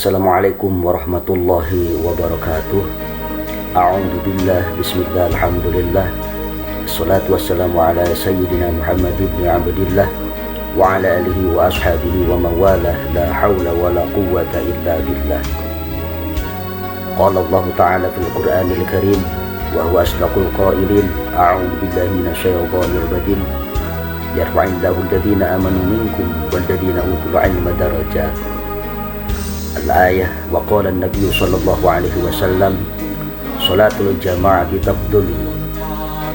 Assalamualaikum warahmatullahi wabarakatuh. A'udzu billah, bismillah, alhamdulillah. Assalatu wassalamu ala sayyidina Muhammad ibn Abdillah wa ala alihi wa ashabihi wa mawalah, la hawla wa la quwwata illa billah. Qala Allah ta'ala fil Qur'anil Karim wa huwa asdaqul qailin. A'udzu billahi minasyaitonir rajim. Yarfa'illahu alladhina amanu minkum walladhina utul 'ilma darajat. Al-ayah. Wa qala an-nabiy sallallahu alaihi wasallam, salatul jama'ati tafdulu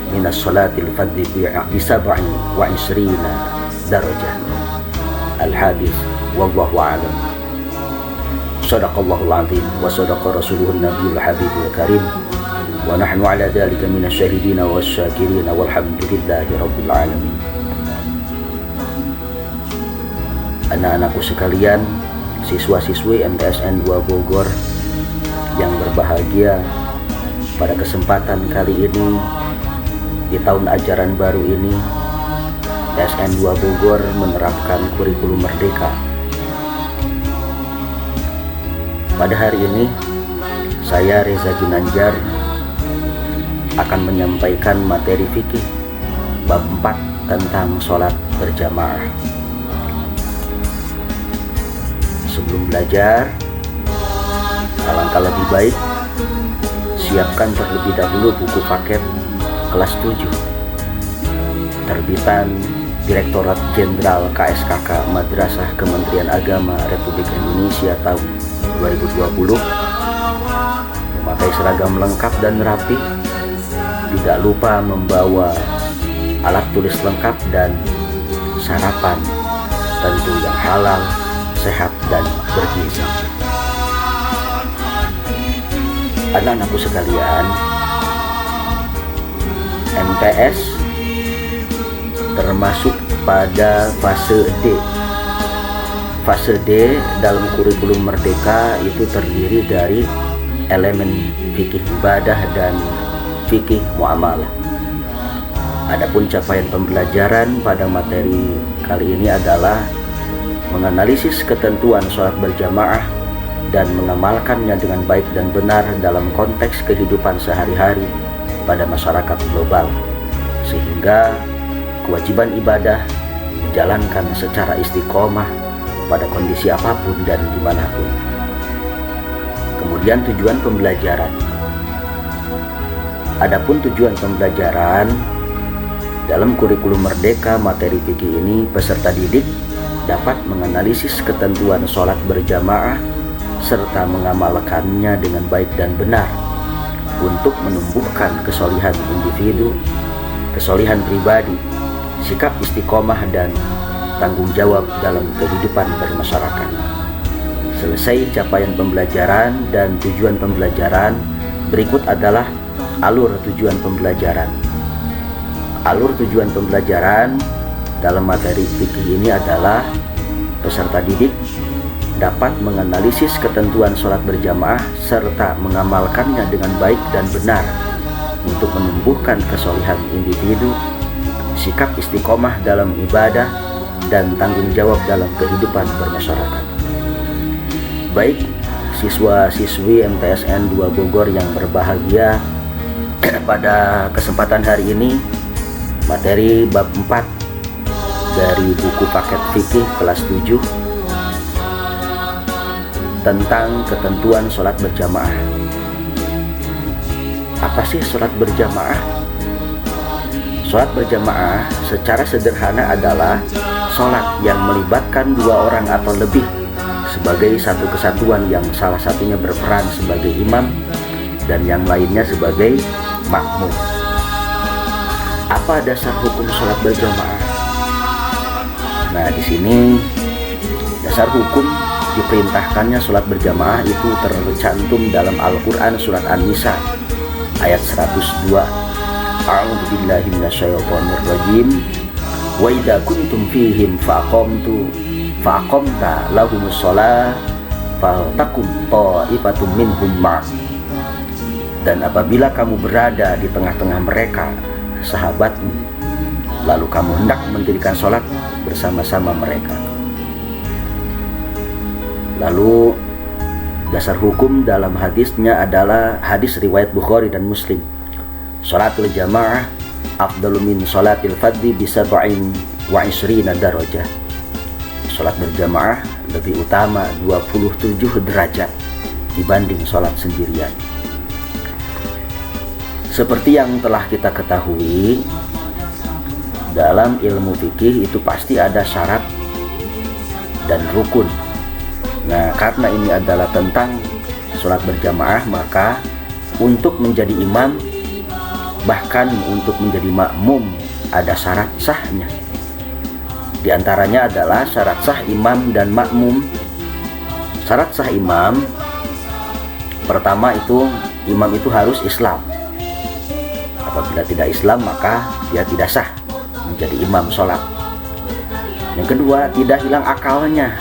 minas salatil fadhi bi sab'in wa isrina darajah. Al-hadis. Wallahu a'lam. Shadaqallahul azim wa sadaqa rasuluhun nabiyul habibul karim wa nahnu ala dhalika minasyahidina wasyakirina walhamdulillahi rabbil alamin. Anak-anakku sekalian, siswa-siswi MTSN 2 Bogor yang berbahagia, pada kesempatan kali ini di tahun ajaran baru ini MTSN 2 Bogor menerapkan kurikulum merdeka. Pada hari ini saya Reza Ginanjar akan menyampaikan materi fikih bab 4 tentang sholat berjamaah. Sebelum belajar, alangkah lebih baik siapkan terlebih dahulu buku paket kelas 7 terbitan Direktorat Jenderal KSKK Madrasah Kementerian Agama Republik Indonesia tahun 2020. Memakai seragam lengkap dan rapi, tidak lupa membawa alat tulis lengkap dan sarapan tentu yang halal, sehat dan bergizi. Anak-anakku sekalian, MTS termasuk pada fase D. Fase D dalam kurikulum merdeka itu terdiri dari elemen fikih ibadah dan fikih muamalah. Adapun capaian pembelajaran pada materi kali ini adalah menganalisis ketentuan sholat berjamaah dan mengamalkannya dengan baik dan benar dalam konteks kehidupan sehari-hari pada masyarakat global, sehingga kewajiban ibadah dijalankan secara istiqomah pada kondisi apapun dan dimanapun. Kemudian tujuan pembelajaran. Adapun tujuan pembelajaran dalam kurikulum merdeka materi fikih ini, peserta didik dapat menganalisis ketentuan sholat berjamaah serta mengamalkannya dengan baik dan benar untuk menumbuhkan kesolihan individu, kesolihan pribadi, sikap istiqomah dan tanggung jawab dalam kehidupan bermasyarakat. Selesai capaian pembelajaran dan tujuan pembelajaran, berikut adalah alur tujuan pembelajaran. Alur tujuan pembelajaran dalam materi fikih ini adalah peserta didik dapat menganalisis ketentuan sholat berjamaah serta mengamalkannya dengan baik dan benar untuk menumbuhkan kesolihan individu, sikap istiqomah dalam ibadah, dan tanggung jawab dalam kehidupan bermasyarakat. Baik siswa-siswi MTSN 2 Bogor yang berbahagia, pada kesempatan hari ini materi bab 4 dari buku paket fikih kelas 7 tentang ketentuan sholat berjamaah. Apa sih sholat berjamaah? Sholat berjamaah secara sederhana adalah sholat yang melibatkan dua orang atau lebih sebagai satu kesatuan, yang salah satunya berperan sebagai imam dan yang lainnya sebagai makmum. Apa dasar hukum sholat berjamaah? Nah, di sini dasar hukum diperintahkannya sholat berjamaah itu tercantum dalam Al-Quran surat An-Nisa ayat 102. A'udzu billahi minasyaitonir rajim. Wa idza kuntum fihim faqamta lahumus shalah faltakum ta'ifatum minhum ma'ak. Dan apabila kamu berada di tengah-tengah mereka, sahabatmu, lalu kamu hendak mendirikan sholat bersama-sama mereka. Lalu Dasar hukum dalam hadisnya adalah hadis riwayat Bukhari dan Muslim. Sholatul jamaah afdalu min sholatil fadhi bisab'in wa ishrina darajah. Sholat berjamaah lebih utama 27 derajat dibanding sholat sendirian. Seperti yang telah kita ketahui, dalam ilmu fikih itu pasti ada syarat dan rukun. Nah, karena ini adalah tentang sholat berjamaah, maka untuk menjadi imam, bahkan untuk menjadi makmum, ada syarat sahnya. Di antaranya adalah syarat sah imam dan makmum. Syarat sah imam, pertama itu imam itu harus Islam. Apabila tidak Islam, maka dia tidak sah menjadi imam sholat. Yang kedua, tidak hilang akalnya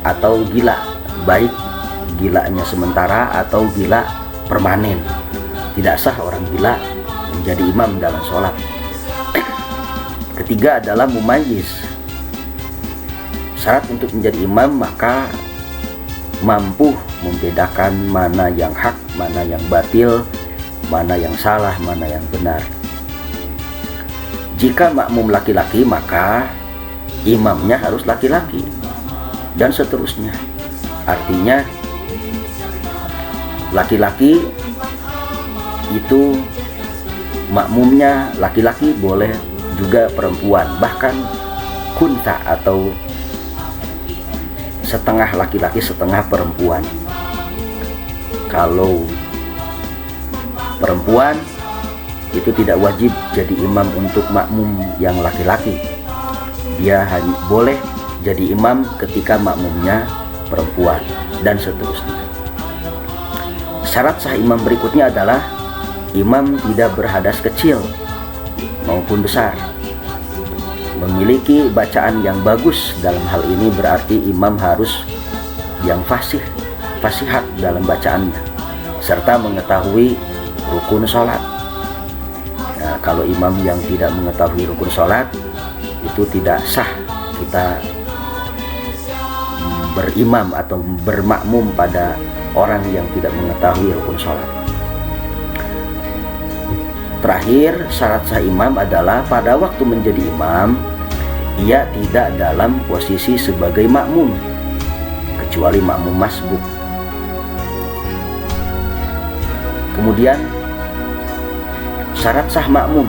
atau gila, baik gilanya sementara atau gila permanen. Tidak sah orang gila menjadi imam dalam sholat. Ketiga adalah mumayyiz. Syarat untuk menjadi imam maka mampu membedakan mana yang hak, mana yang batil, mana yang salah, mana yang benar. Jika makmum laki-laki, maka imamnya harus laki-laki, dan seterusnya. Artinya laki-laki itu makmumnya laki-laki, boleh juga perempuan, bahkan kunta atau setengah laki-laki setengah perempuan. Kalau perempuan itu tidak wajib jadi imam untuk makmum yang laki-laki. Dia hanya boleh jadi imam ketika makmumnya perempuan, dan seterusnya. Syarat sah imam berikutnya adalah imam tidak berhadas kecil maupun besar, memiliki bacaan yang bagus. Dalam hal ini berarti imam harus yang fasihat dalam bacaannya, serta mengetahui rukun sholat. Nah, kalau imam yang tidak mengetahui rukun sholat, itu tidak sah kita berimam atau bermakmum pada orang yang tidak mengetahui rukun sholat. Terakhir, syarat sah imam adalah pada waktu menjadi imam, ia tidak dalam posisi sebagai makmum, kecuali makmum masbuk. Kemudian syarat sah makmum,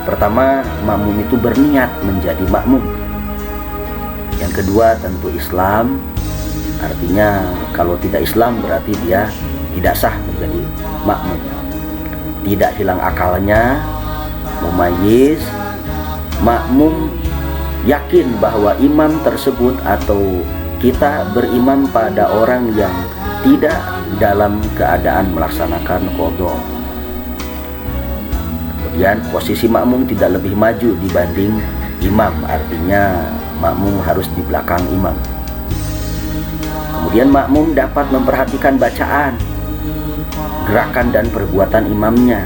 pertama, makmum itu berniat menjadi makmum. Yang kedua, tentu Islam. Artinya kalau tidak Islam berarti dia tidak sah menjadi makmum. Tidak hilang akalnya, mumayyiz, makmum yakin bahwa imam tersebut atau kita berimam pada orang yang tidak dalam keadaan melaksanakan qadha. Kemudian posisi makmum tidak lebih maju dibanding imam, artinya makmum harus di belakang imam. Kemudian makmum dapat memperhatikan bacaan, gerakan dan perbuatan imamnya.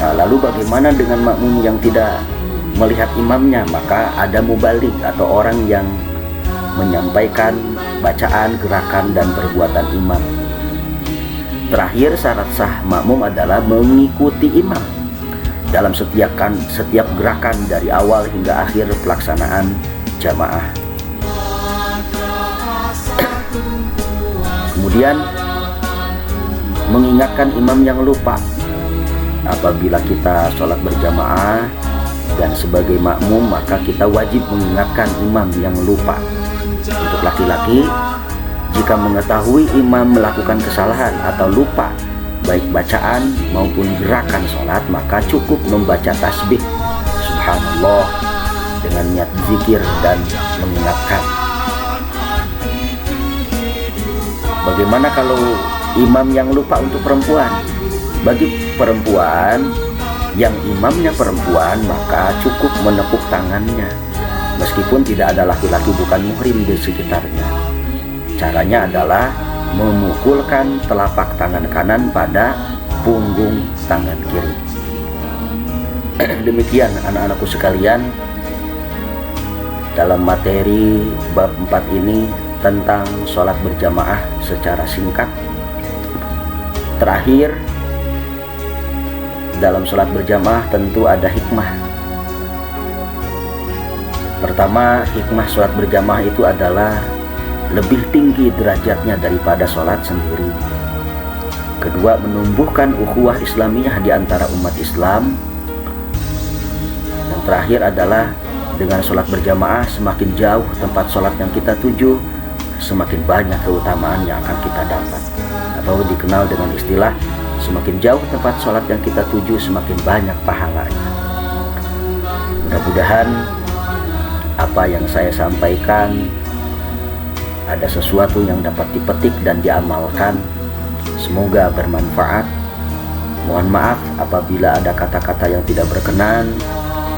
Nah, lalu bagaimana dengan makmum yang tidak melihat imamnya? Maka ada mubalik atau orang yang menyampaikan bacaan, gerakan dan perbuatan imam. Terakhir, syarat sah makmum adalah mengikuti imam dalam setiap gerakan dari awal hingga akhir pelaksanaan jamaah. Kemudian mengingatkan imam yang lupa. Apabila kita sholat berjamaah dan sebagai makmum, maka kita wajib mengingatkan imam yang lupa. Untuk laki-laki, jika mengetahui imam melakukan kesalahan atau lupa baik bacaan maupun gerakan sholat, maka cukup membaca tasbih subhanallah dengan niat zikir dan mengingatkan. Bagaimana kalau imam yang lupa untuk perempuan? Bagi perempuan yang imamnya perempuan, maka cukup menepuk tangannya meskipun tidak ada laki-laki bukan muhrim di sekitarnya. Caranya adalah memukulkan telapak tangan kanan pada punggung tangan kiri. Demikian anak-anakku sekalian, dalam materi bab 4 ini tentang sholat berjamaah secara singkat. Terakhir, dalam sholat berjamaah tentu ada hikmah. Pertama, hikmah sholat berjamaah itu adalah lebih tinggi derajatnya daripada sholat sendiri. Kedua, menumbuhkan ukhuwah Islamiyah di antara umat Islam. Yang terakhir adalah dengan sholat berjamaah, semakin jauh tempat sholat yang kita tuju, semakin banyak keutamaan yang akan kita dapat. Atau dikenal dengan istilah, semakin jauh tempat sholat yang kita tuju, semakin banyak pahalanya. Mudah-mudahan apa yang saya sampaikan ada sesuatu yang dapat dipetik dan diamalkan. Semoga bermanfaat. Mohon maaf apabila ada kata-kata yang tidak berkenan.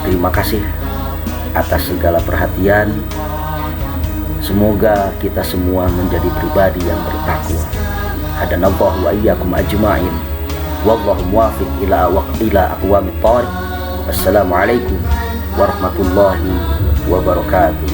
Terima kasih atas segala perhatian. Semoga kita semua menjadi pribadi yang bertakwa. Hadanallahu wa iyyakum ajma'in. Wallahu muwaffiq ila aqwamit thariq. Assalamualaikum warahmatullahi wabarakatuh.